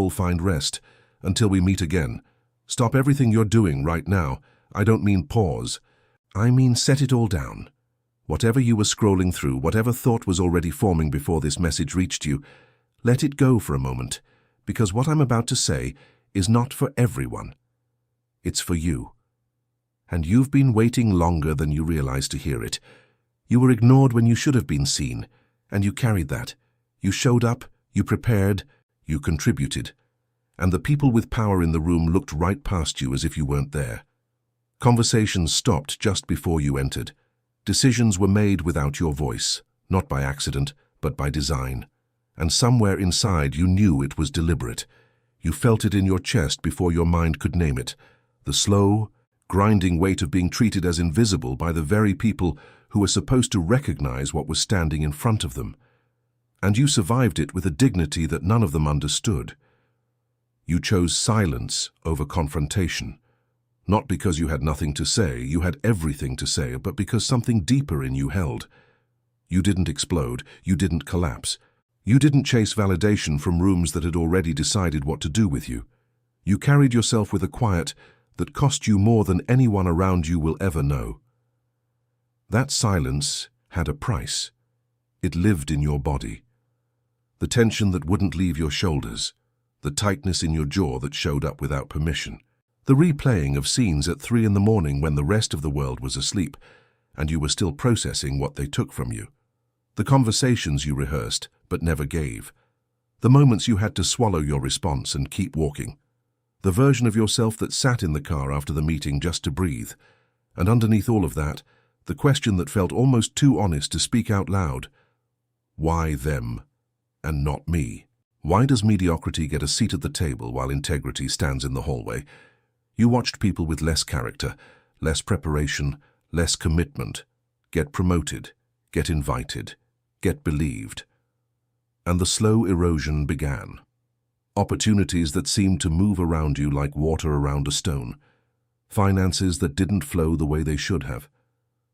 soul find rest. Until we meet again. Stop everything you're doing right now. I don't mean pause. I mean set it all down. Whatever you were scrolling through, whatever thought was already forming before this message reached you, let it go for a moment, because what I'm about to say is not for everyone. It's for you. And you've been waiting longer than you realize to hear it. You were ignored when you should have been seen, and you carried that. You showed up, you prepared, you contributed. And the people with power in the room looked right past you as if you weren't there. Conversations stopped just before you entered. Decisions were made without your voice, not by accident, but by design. And somewhere inside you knew it was deliberate. You felt it in your chest before your mind could name it. The slow, grinding weight of being treated as invisible by the very people who were supposed to recognize what was standing in front of them. And you survived it with a dignity that none of them understood. You chose silence over confrontation. Not because you had nothing to say, you had everything to say, but because something deeper in you held. You didn't explode, you didn't collapse. You didn't chase validation from rooms that had already decided what to do with you. You carried yourself with a quiet that cost you more than anyone around you will ever know. That silence had a price. It lived in your body. The tension that wouldn't leave your shoulders, the tightness in your jaw that showed up without permission, the replaying of scenes at 3 in the morning when the rest of the world was asleep and you were still processing what they took from you, the conversations you rehearsed but never gave, the moments you had to swallow your response and keep walking, the version of yourself that sat in the car after the meeting just to breathe, and underneath all of that, the question that felt almost too honest to speak out loud: why them and not me? Why does mediocrity get a seat at the table while integrity stands in the hallway? You watched people with less character, less preparation, less commitment, get promoted, get invited, get believed. And the slow erosion began. Opportunities that seemed to move around you like water around a stone. Finances that didn't flow the way they should have.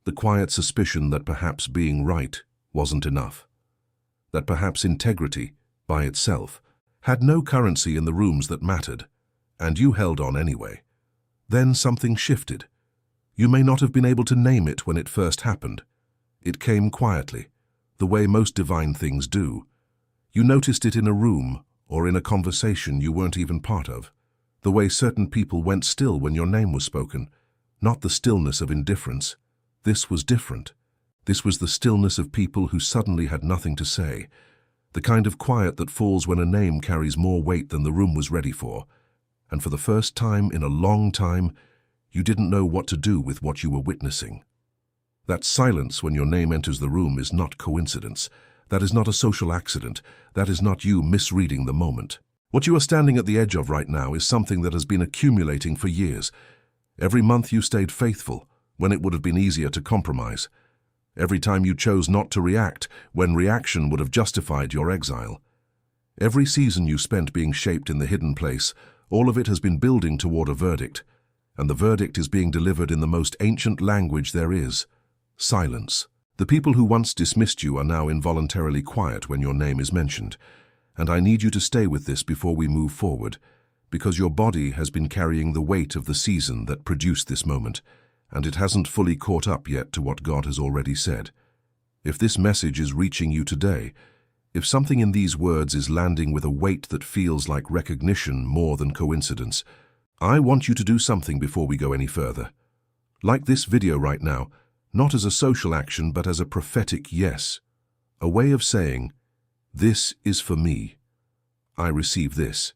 The quiet suspicion that perhaps being right wasn't enough. That perhaps integrity, by itself, had no currency in the rooms that mattered, and you held on anyway. Then something shifted. You may not have been able to name it when it first happened. It came quietly, the way most divine things do. You noticed it in a room or in a conversation you weren't even part of. The way certain people went still when your name was spoken, not the stillness of indifference. This was different. This was the stillness of people who suddenly had nothing to say. The kind of quiet that falls when a name carries more weight than the room was ready for. And for the first time in a long time, you didn't know what to do with what you were witnessing. That silence when your name enters the room is not coincidence. That is not a social accident. That is not you misreading the moment. What you are standing at the edge of right now is something that has been accumulating for years. Every month you stayed faithful, when it would have been easier to compromise. Every time you chose not to react, when reaction would have justified your exile. Every season you spent being shaped in the hidden place, all of it has been building toward a verdict, and the verdict is being delivered in the most ancient language there is: silence. The people who once dismissed you are now involuntarily quiet when your name is mentioned, and I need you to stay with this before we move forward, because your body has been carrying the weight of the season that produced this moment, and it hasn't fully caught up yet to what God has already said. If this message is reaching you today, if something in these words is landing with a weight that feels like recognition more than coincidence, I want you to do something before we go any further. Like this video right now, not as a social action but as a prophetic yes, a way of saying, this is for me. I receive this.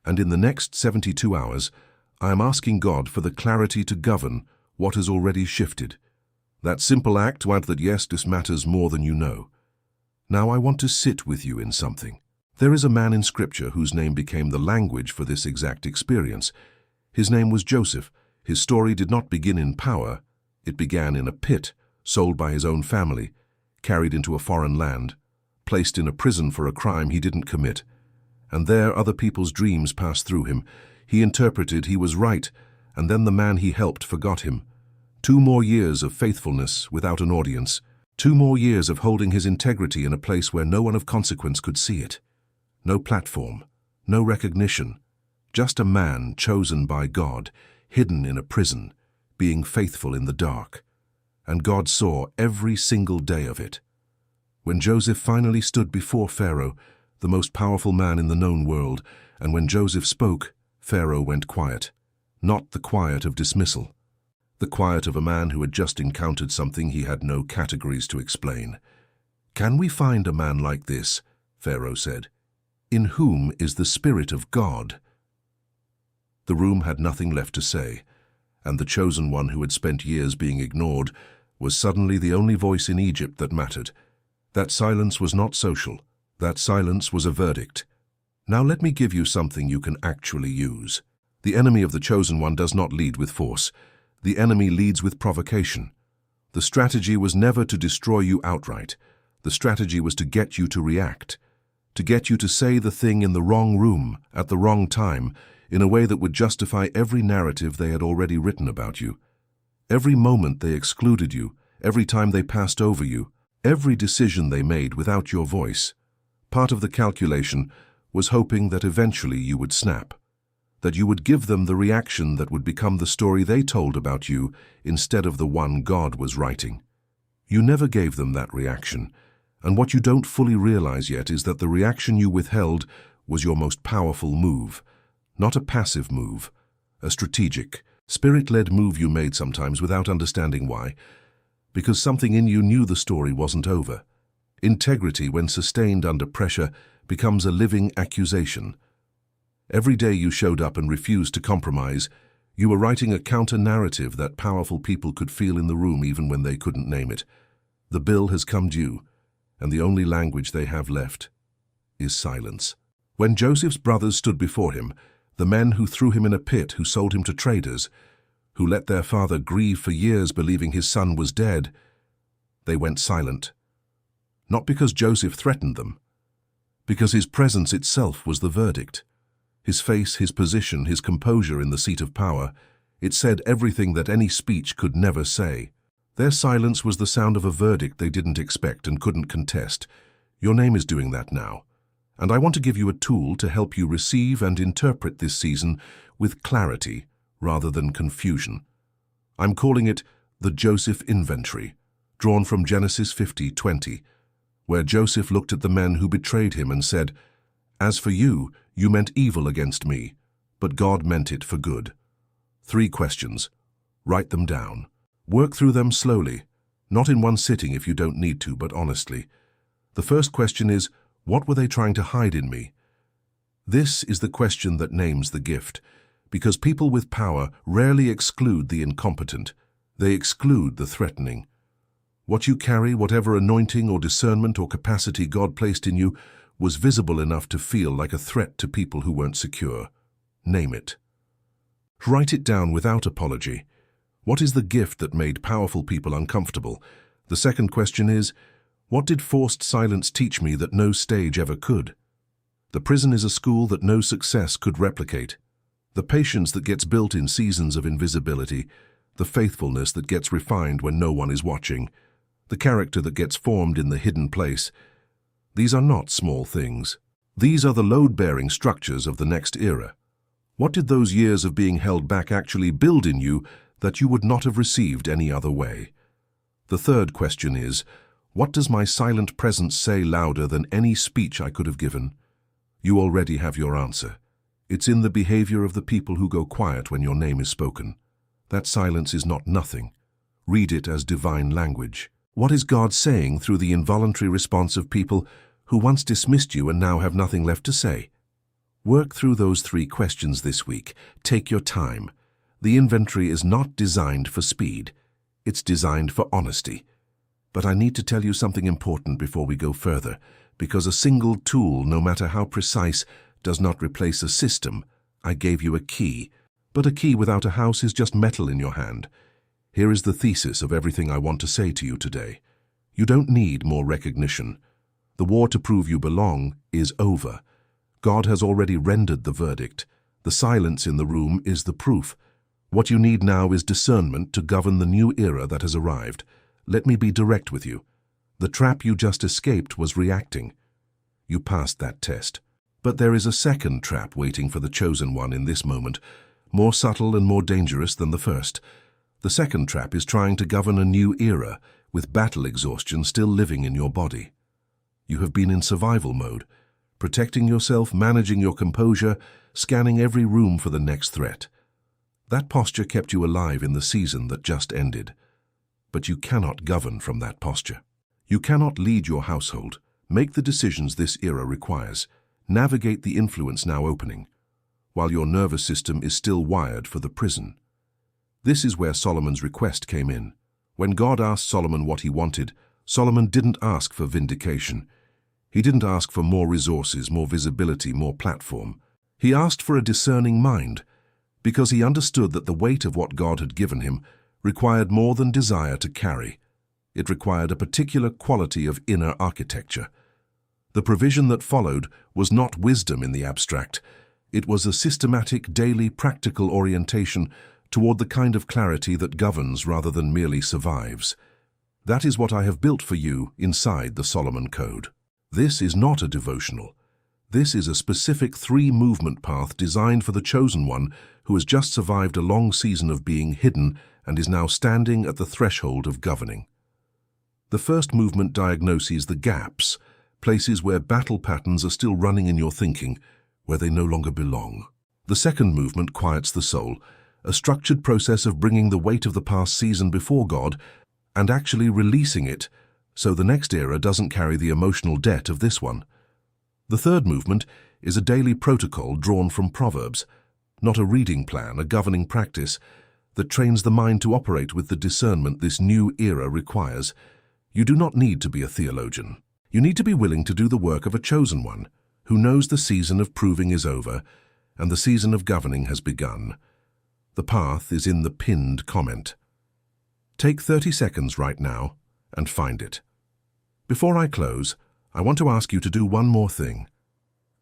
And in the next 72 hours, I am asking God for the clarity to govern what has already shifted. That simple act to add that yes, this matters more than you know. Now I want to sit with you in something. There is a man in Scripture whose name became the language for this exact experience. His name was Joseph. His story did not begin in power. It began in a pit, sold by his own family, carried into a foreign land, placed in a prison for a crime he didn't commit. And there other people's dreams passed through him. He interpreted he was right, and then the man he helped forgot him. 2 more years of faithfulness without an audience. 2 more years of holding his integrity in a place where no one of consequence could see it. No platform, no recognition, just a man chosen by God, hidden in a prison, being faithful in the dark. And God saw every single day of it. When Joseph finally stood before Pharaoh, the most powerful man in the known world, and when Joseph spoke, Pharaoh went quiet. Not the quiet of dismissal. The quiet of a man who had just encountered something he had no categories to explain. "Can we find a man like this?" Pharaoh said. "In whom is the Spirit of God?" The room had nothing left to say, and the chosen one who had spent years being ignored was suddenly the only voice in Egypt that mattered. That silence was not social. That silence was a verdict. Now let me give you something you can actually use. The enemy of the chosen one does not lead with force. The enemy leads with provocation. The strategy was never to destroy you outright. The strategy was to get you to react, to get you to say the thing in the wrong room, at the wrong time, in a way that would justify every narrative they had already written about you. Every moment they excluded you, every time they passed over you, every decision they made without your voice. Part of the calculation was hoping that eventually you would snap, that you would give them the reaction that would become the story they told about you instead of the one God was writing. You never gave them that reaction, and what you don't fully realize yet is that the reaction you withheld was your most powerful move. Not a passive move, a strategic, spirit-led move you made sometimes without understanding why, because something in you knew the story wasn't over. Integrity, when sustained under pressure, becomes a living accusation. Every day you showed up and refused to compromise, you were writing a counter-narrative that powerful people could feel in the room even when they couldn't name it. The bill has come due, and the only language they have left is silence. When Joseph's brothers stood before him, the men who threw him in a pit, who sold him to traders, who let their father grieve for years believing his son was dead, they went silent. Not because Joseph threatened them, because his presence itself was the verdict. His face, his position, his composure in the seat of power, it said everything that any speech could never say. Their silence was the sound of a verdict they didn't expect and couldn't contest. Your name is doing that now. And I want to give you a tool to help you receive and interpret this season with clarity rather than confusion. I'm calling it the Joseph Inventory, drawn from Genesis 50:20, where Joseph looked at the men who betrayed him and said, "As for you, you meant evil against me, but God meant it for good." 3 questions. Write them down. Work through them slowly, not in one sitting if you don't need to, but honestly. The first question is, what were they trying to hide in me? This is the question that names the gift, because people with power rarely exclude the incompetent. They exclude the threatening. What you carry, whatever anointing or discernment or capacity God placed in you, was visible enough to feel like a threat to people who weren't secure. Name it. Write it down without apology. What is the gift that made powerful people uncomfortable? The second question is, what did forced silence teach me that no stage ever could? The prison is a school that no success could replicate. The patience that gets built in seasons of invisibility, the faithfulness that gets refined when no one is watching, the character that gets formed in the hidden place. These are not small things. These are the load-bearing structures of the next era. What did those years of being held back actually build in you that you would not have received any other way? The third question is, what does my silent presence say louder than any speech I could have given? You already have your answer. It's in the behavior of the people who go quiet when your name is spoken. That silence is not nothing. Read it as divine language. What is God saying through the involuntary response of people who once dismissed you and now have nothing left to say? Work through those 3 questions this week. Take your time. The inventory is not designed for speed. It's designed for honesty. But I need to tell you something important before we go further, because a single tool, no matter how precise, does not replace a system. I gave you a key, but a key without a house is just metal in your hand. Here is the thesis of everything I want to say to you today. You don't need more recognition. The war to prove you belong is over. God has already rendered the verdict. The silence in the room is the proof. What you need now is discernment to govern the new era that has arrived. Let me be direct with you. The trap you just escaped was reacting. You passed that test. But there is a second trap waiting for the chosen one in this moment, more subtle and more dangerous than the first. The second trap is trying to govern a new era, with battle exhaustion still living in your body. You have been in survival mode, protecting yourself, managing your composure, scanning every room for the next threat. That posture kept you alive in the season that just ended. But you cannot govern from that posture. You cannot lead your household, make the decisions this era requires, navigate the influence now opening, while your nervous system is still wired for the prison. This is where Solomon's request came in. When God asked Solomon what he wanted, Solomon didn't ask for vindication. He didn't ask for more resources, more visibility, more platform. He asked for a discerning mind, because he understood that the weight of what God had given him required more than desire to carry. It required a particular quality of inner architecture. The provision that followed was not wisdom in the abstract. It was a systematic, daily, practical orientation toward the kind of clarity that governs rather than merely survives. That is what I have built for you inside the Solomon Code. This is not a devotional. This is a specific three-movement path designed for the chosen one who has just survived a long season of being hidden and is now standing at the threshold of governing. The first movement diagnoses the gaps, places where battle patterns are still running in your thinking, where they no longer belong. The second movement quiets the soul, a structured process of bringing the weight of the past season before God and actually releasing it so the next era doesn't carry the emotional debt of this one. The third movement is a daily protocol drawn from Proverbs, not a reading plan, a governing practice that trains the mind to operate with the discernment this new era requires. You do not need to be a theologian. You need to be willing to do the work of a chosen one who knows the season of proving is over and the season of governing has begun. The path is in the pinned comment. Take 30 seconds right now and find it. Before I close, I want to ask you to do one more thing.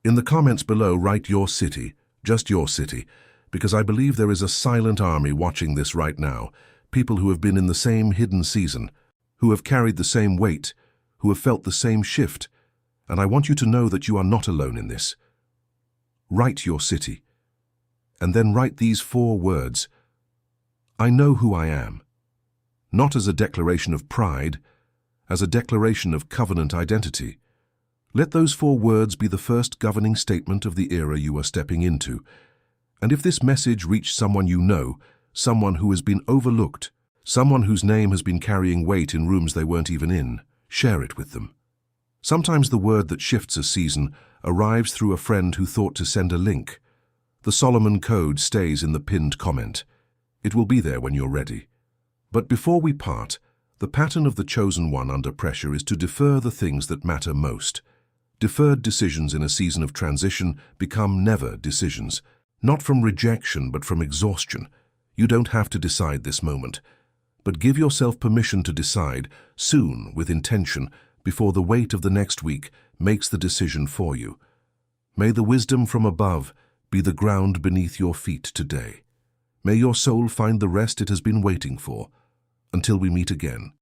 In the comments below, write your city, just your city, because I believe there is a silent army watching this right now, people who have been in the same hidden season, who have carried the same weight, who have felt the same shift, and I want you to know that you are not alone in this. Write your city, and then write these 4 words. I know who I am. Not as a declaration of pride, as a declaration of covenant identity. Let those 4 words be the first governing statement of the era you are stepping into. And if this message reached someone you know, someone who has been overlooked, someone whose name has been carrying weight in rooms they weren't even in, share it with them. Sometimes the word that shifts a season arrives through a friend who thought to send a link. The Solomon Code stays in the pinned comment. It will be there when you're ready. But before we part, the pattern of the chosen one under pressure is to defer the things that matter most. Deferred decisions in a season of transition become never decisions, not from rejection but from exhaustion. You don't have to decide this moment, but give yourself permission to decide soon with intention before the weight of the next week makes the decision for you. May the wisdom from above be the ground beneath your feet today. May your soul find the rest it has been waiting for. Until we meet again.